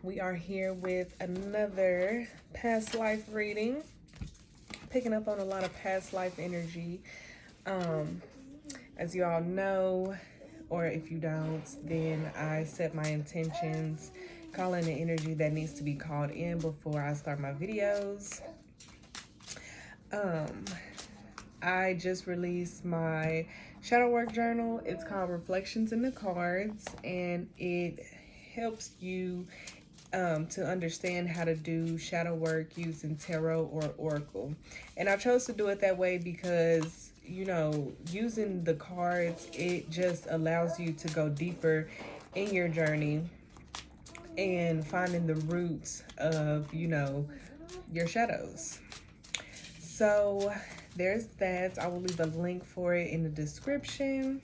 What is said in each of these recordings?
We are here with another past life reading, picking up on a lot of past life energy. As you all know, or if you don't, then I set my intentions, call in the energy that needs to be called in before I start my videos. I just released my shadow work journal. It's called Reflections in the Cards, and it helps you to understand how to do shadow work using tarot or oracle. And I chose to do it that way because, you know, using the cards, it just allows you to go deeper in your journey and finding the roots of, you know, your shadows. So there's that. I will leave a link for it in the description.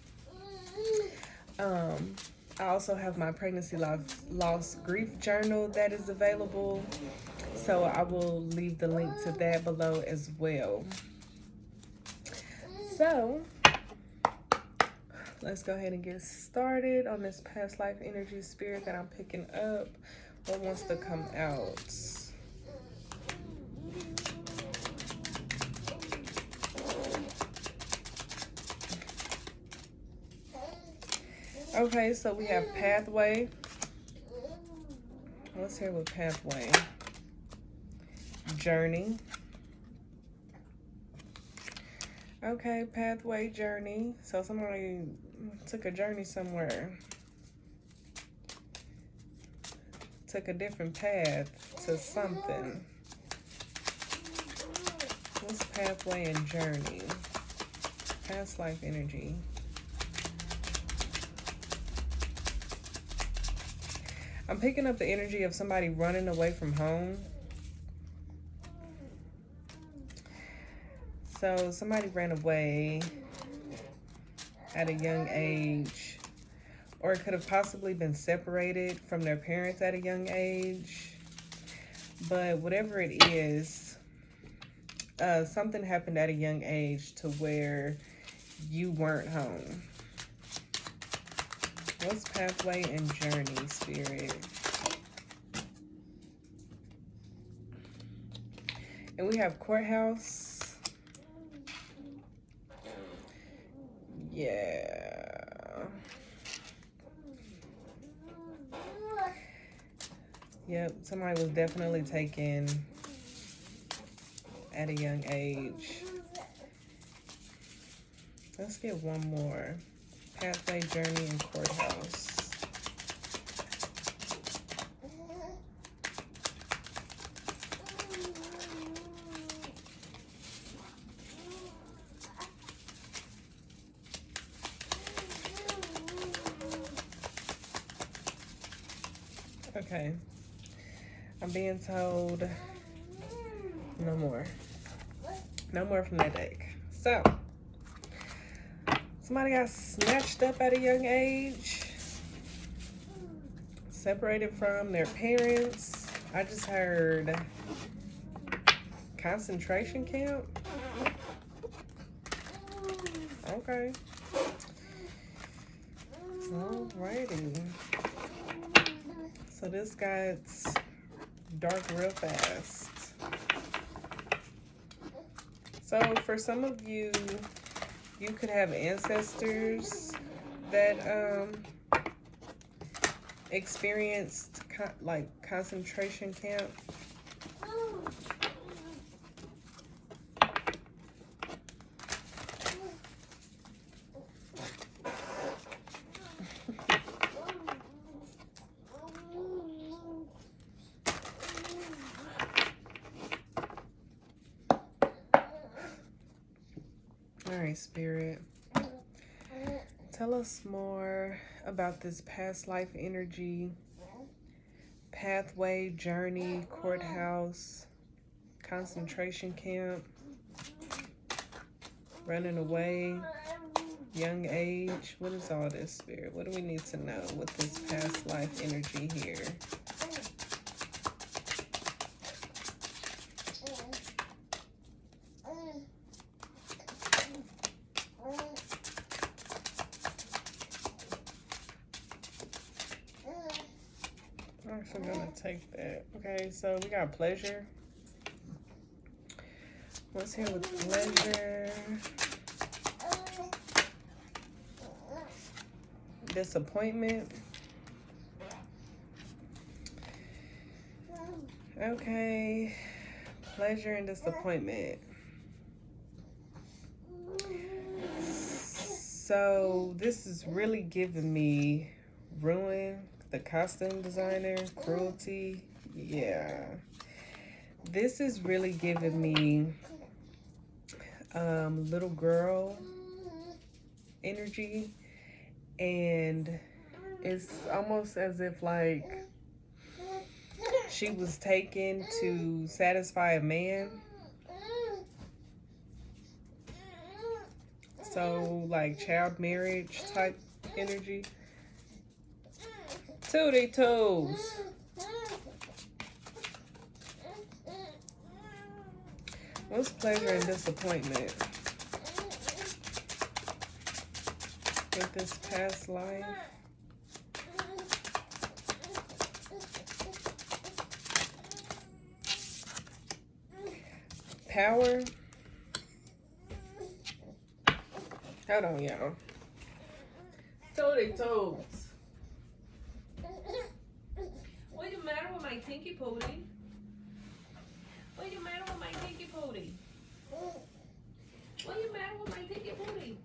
I also have my pregnancy loss grief journal that is available. So I will leave the link to that below as well. So let's go ahead and get started on this past life energy spirit that I'm picking up. What wants to come out? Okay, so we have pathway. Let's hear what pathway. Journey. Okay, pathway, journey. So somebody took a journey somewhere. Took a different path to something. What's pathway and journey? Past life energy. I'm picking up the energy of somebody running away from home. So somebody ran away at a young age, or it could have possibly been separated from their parents at a young age. But whatever it is, something happened at a young age to where you weren't home. What's pathway and journey, spirit? And we have courthouse. Yeah. Yep, somebody was definitely taken at a young age. Let's get one more. Pathway, journey, and courthouse. Okay. I'm being told no more. No more from that deck. So, somebody got snatched up at a young age, separated from their parents. I just heard concentration camp. Okay. Alrighty. So this got dark real fast. So for some of you, you could have ancestors that experienced like concentration camp. All right, spirit. Tell us more about this past life energy, pathway, journey, courthouse, concentration camp, running away, young age. What is all this, spirit? What do we need to know with this past life energy here? I'm actually gonna gonna take that. Okay, so we got pleasure. What's here with pleasure? Disappointment. Okay, pleasure and disappointment. So this is really giving me ruin, the costume designer, cruelty. Yeah, this is really giving me little girl energy, and it's almost as if like she was taken to satisfy a man. So like child marriage type energy. Tootie toes. What's pleasure and disappointment with this past life? Power. Hold on, y'all. Tootie toes. What the matter with my tinky pootie? What the matter with my tinky pootie? What the matter with my tinky pootie?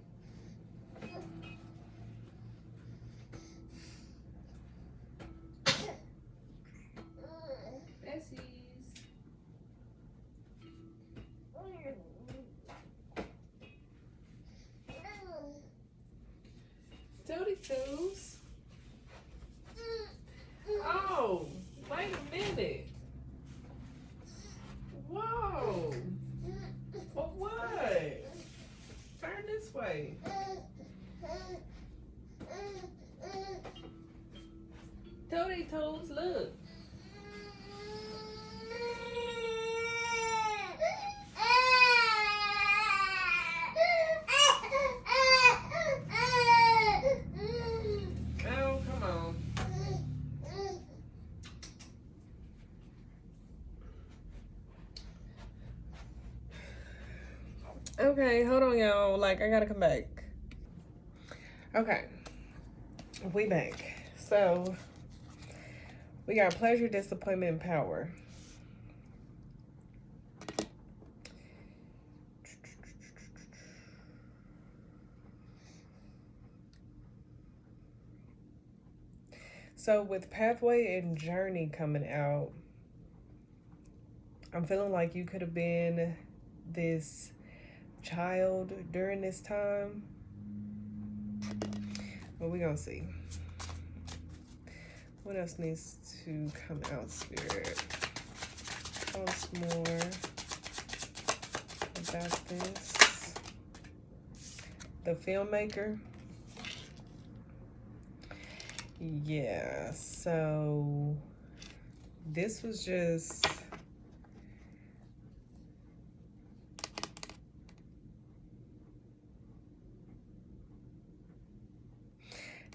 Bessies. Tootie toes. Oh, wait a minute. Whoa. For what? Turn this way. Tootie toes, look. Oh, come on. Okay, hold on, y'all. Like, I gotta come back. Okay, we back. So, we got pleasure, disappointment, and power. So, with pathway and journey coming out, I'm feeling like you could have been this child during this time. But we're gonna see. What else needs to come out, Spirit? Tell us more about this. The filmmaker. Yeah, so this was just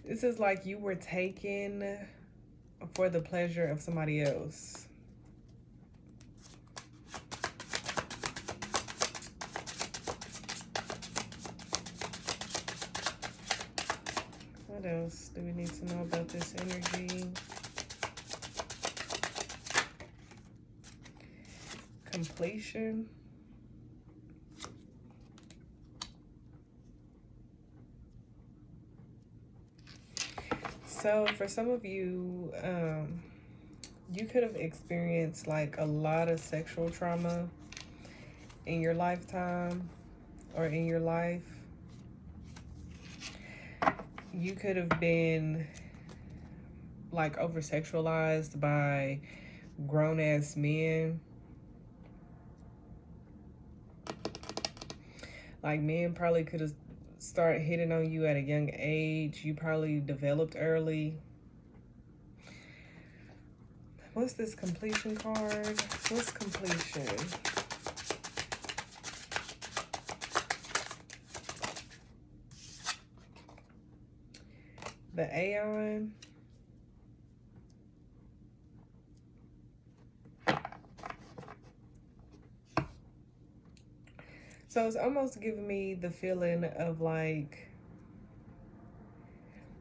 this is like you were taken for the pleasure of somebody else. What else do we need to know about this energy? Completion. So for some of you, you could have experienced like a lot of sexual trauma in your lifetime or in your life. You could have been like over sexualized by grown ass men. Like men probably could have started hitting on you at a young age. You probably developed early. What's this completion card? What's completion? The Aeon. So it's almost giving me the feeling of like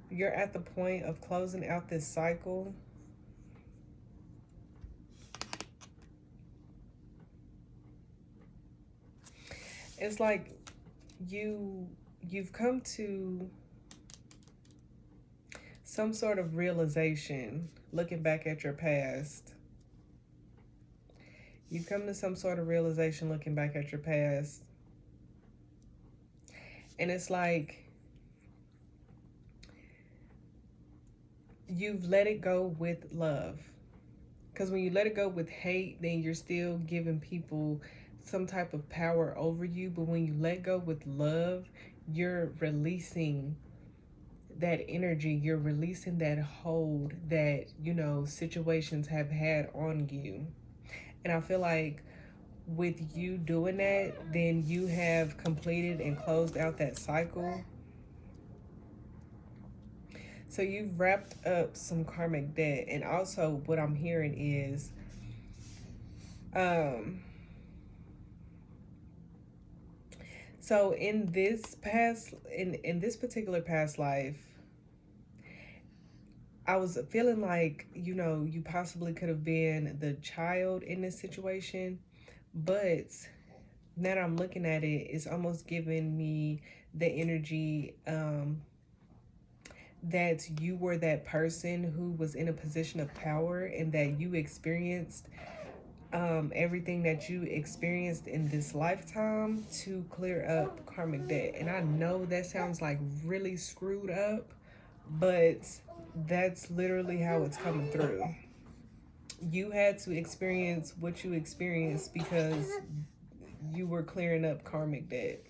you're at the point of closing out this cycle. It's like you've come to some sort of realization looking back at your past. You've come to some sort of realization looking back at your past. And it's like you've let it go with love. Because when you let it go with hate, then you're still giving people some type of power over you. But when you let go with love, you're releasing that energy. You're releasing that hold that, you know, situations have had on you. And I feel like with you doing that, then you have completed and closed out that cycle. So you've wrapped up some karmic debt. And also what I'm hearing is so in this particular past life, I was feeling like, you know, you possibly could have been the child in this situation, but now that I'm looking at it, it's almost giving me the energy that you were that person who was in a position of power and that you experienced everything that you experienced in this lifetime to clear up karmic debt. And I know that sounds like really screwed up, but that's literally how it's coming through. You had to experience what you experienced because you were clearing up karmic debt.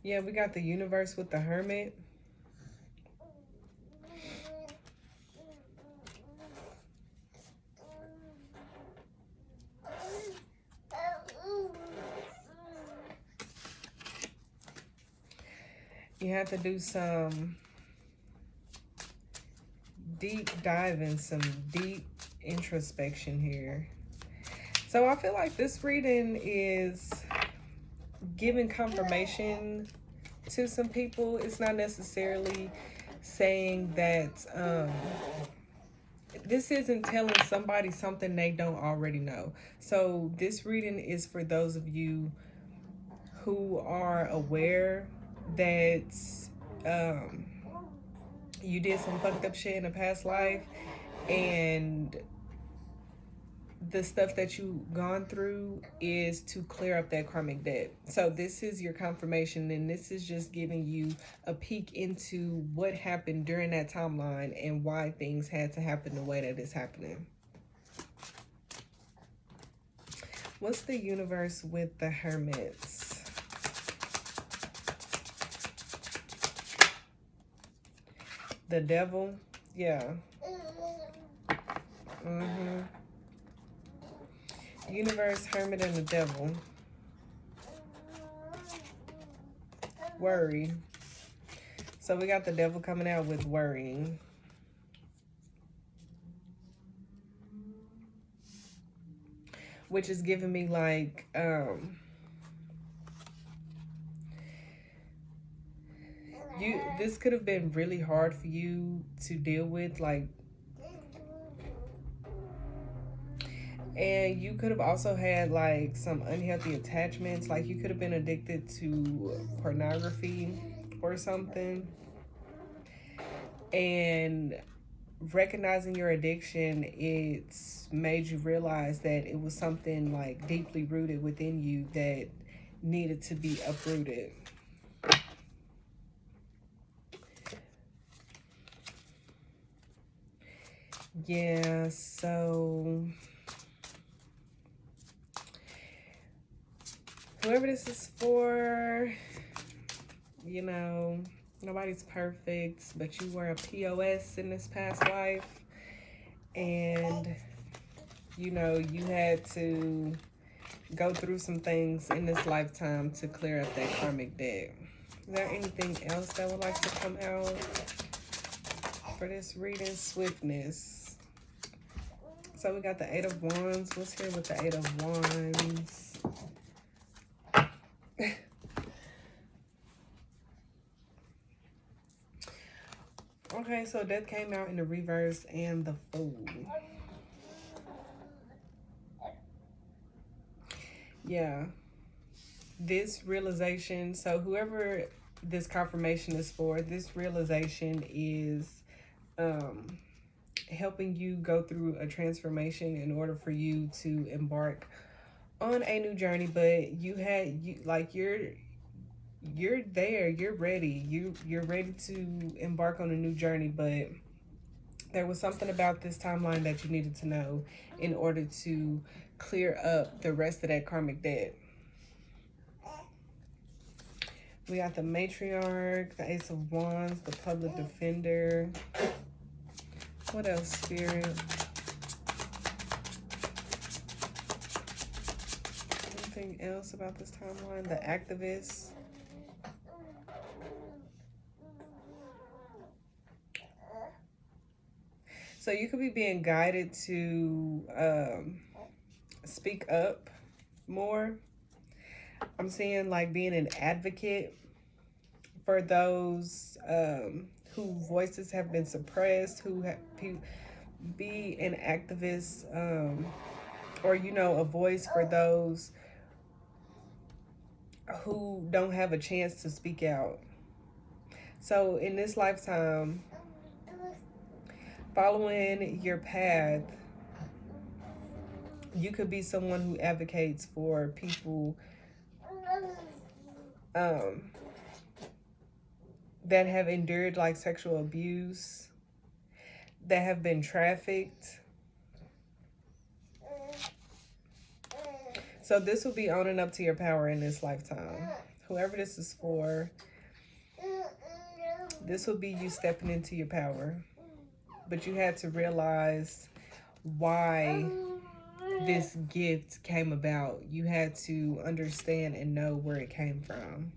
Yeah, we got the universe with the hermit. You have to do some deep diving, some deep introspection here. So I feel like this reading is giving confirmation to some people. It's not necessarily saying that this isn't telling somebody something they don't already know. So this reading is for those of you who are aware that you did some fucked up shit in a past life, and the stuff that you've gone through is to clear up that karmic debt. So this is your confirmation, and this is just giving you a peek into what happened during that timeline and why things had to happen the way that it's happening. What's the universe with the hermits? The devil? Yeah. Universe, hermit, and the devil. Worry. So we got the devil coming out with worrying. Which is giving me like this could have been really hard for you to deal with, like, and you could have also had like some unhealthy attachments, like you could have been addicted to pornography or something, and recognizing your addiction, it's made you realize that it was something like deeply rooted within you that needed to be uprooted. Yeah, so whoever this is for, you know, nobody's perfect, but you were a POS in this past life, and you know, you had to go through some things in this lifetime to clear up that karmic debt. Is there anything else that would like to come out? for this reading swiftness. So we got the Eight of Wands. What's here with the Eight of Wands? Okay, so Death came out in the reverse and the Fool. Yeah. This realization, so whoever this confirmation is for, this realization is helping you go through a transformation in order for you to embark on a new journey. But you're there, you're ready, you're ready to embark on a new journey, but there was something about this timeline that you needed to know in order to clear up the rest of that karmic debt. We got the Matriarch, the Ace of Wands, the Public Defender. What else, Spirit? Anything else about this timeline? The Activist. So you could be being guided to speak up more. I'm seeing like being an advocate for those whose voices have been suppressed, be an activist, or, you know, a voice for those who don't have a chance to speak out. So in this lifetime, following your path, you could be someone who advocates for people that have endured like sexual abuse, that have been trafficked. So this will be owning up to your power in this lifetime. Whoever this is for, this will be you stepping into your power. But you had to realize why this gift came about. You had to understand and know where it came from.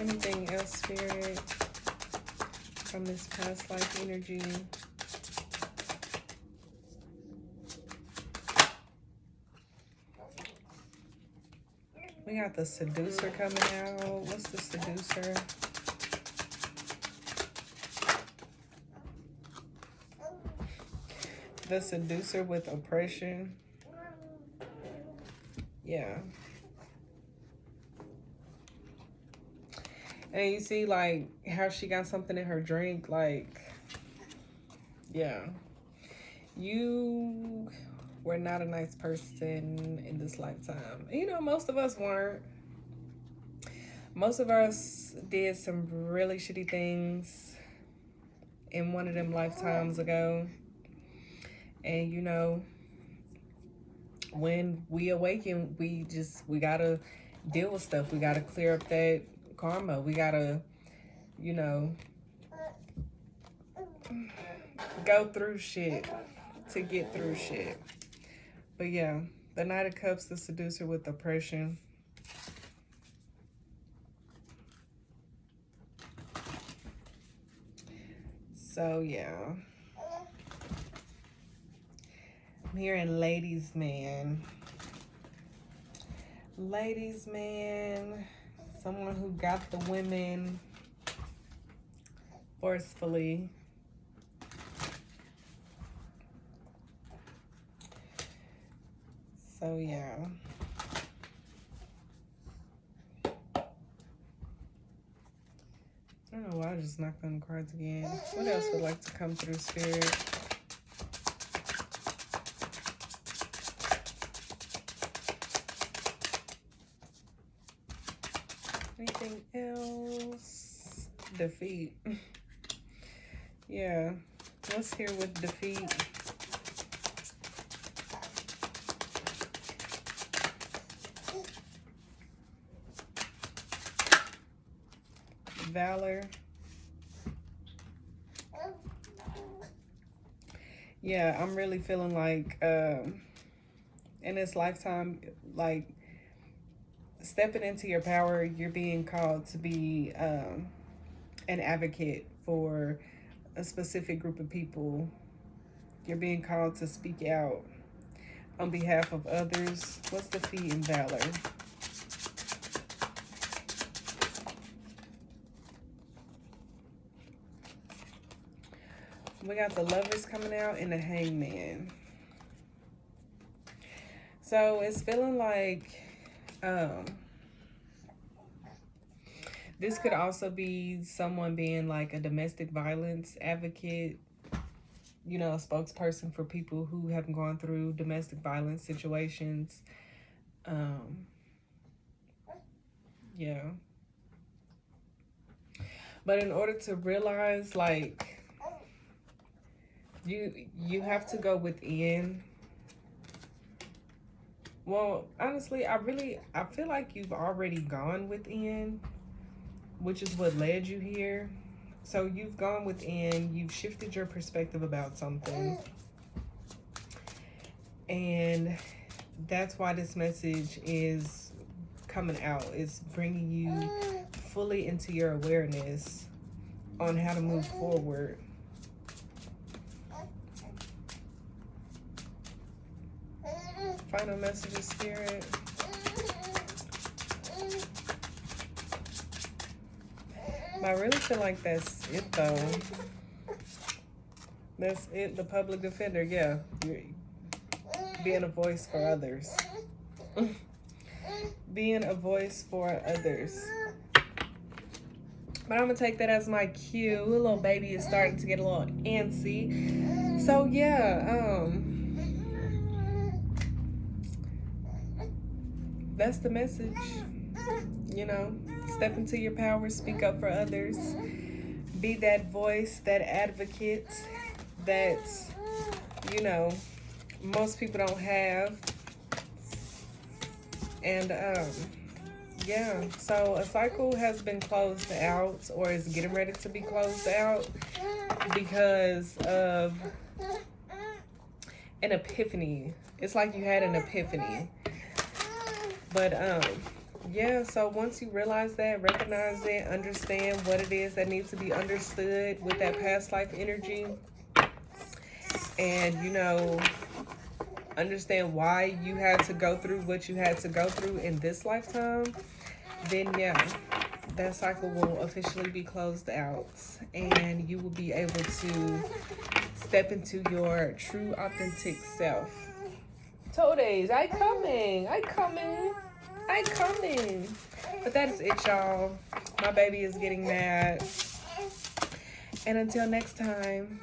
Anything else, Spirit, from this past life energy? We got the Seducer coming out. What's the Seducer? The Seducer with oppression. Yeah. And you see like how she got something in her drink, like, yeah. You were not a nice person in this lifetime. You know, most of us weren't. Most of us did some really shitty things in one of them lifetimes ago. And, you know, when we awaken, we gotta deal with stuff. We gotta clear up that karma. We gotta, you know, go through shit to get through shit. But yeah, the Knight of Cups, the Seducer with oppression. So yeah, I'm hearing ladies man. Ladies man, someone who got the women forcefully. So yeah. I don't know why I just knocked on the cards again. What else would like to come through, Spirit? Anything else? Defeat. Yeah. What's here with defeat? Valor. Yeah, I'm really feeling like in this lifetime, like stepping into your power, you're being called to be an advocate for a specific group of people. You're being called to speak out on behalf of others. What's the fee in valor? We got the Lovers coming out and the Hangman. So it's feeling like this could also be someone being like a domestic violence advocate, you know, a spokesperson for people who have gone through domestic violence situations. Yeah. But in order to realize, like, you have to go within. Well, honestly, I feel like you've already gone within, which is what led you here. So you've gone within, you've shifted your perspective about something. And that's why this message is coming out. It's bringing you fully into your awareness on how to move forward. Final message of Spirit. I really feel like that's it, though. That's it, the public defender, yeah. You're being a voice for others. Being a voice for others. But I'm going to take that as my cue. Little baby is starting to get a little antsy. So, yeah, that's the message. You know, step into your power, speak up for others, be that voice, that advocate that, you know, most people don't have. And yeah, so a cycle has been closed out or is getting ready to be closed out because of an epiphany. It's like you had an epiphany. But yeah, so once you realize that, recognize it, understand what it is that needs to be understood with that past life energy, and, you know, understand why you had to go through what you had to go through in this lifetime, then yeah, that cycle will officially be closed out and you will be able to step into your true authentic self. Toadies, I coming. But that is it, y'all. My baby is getting mad. And until next time.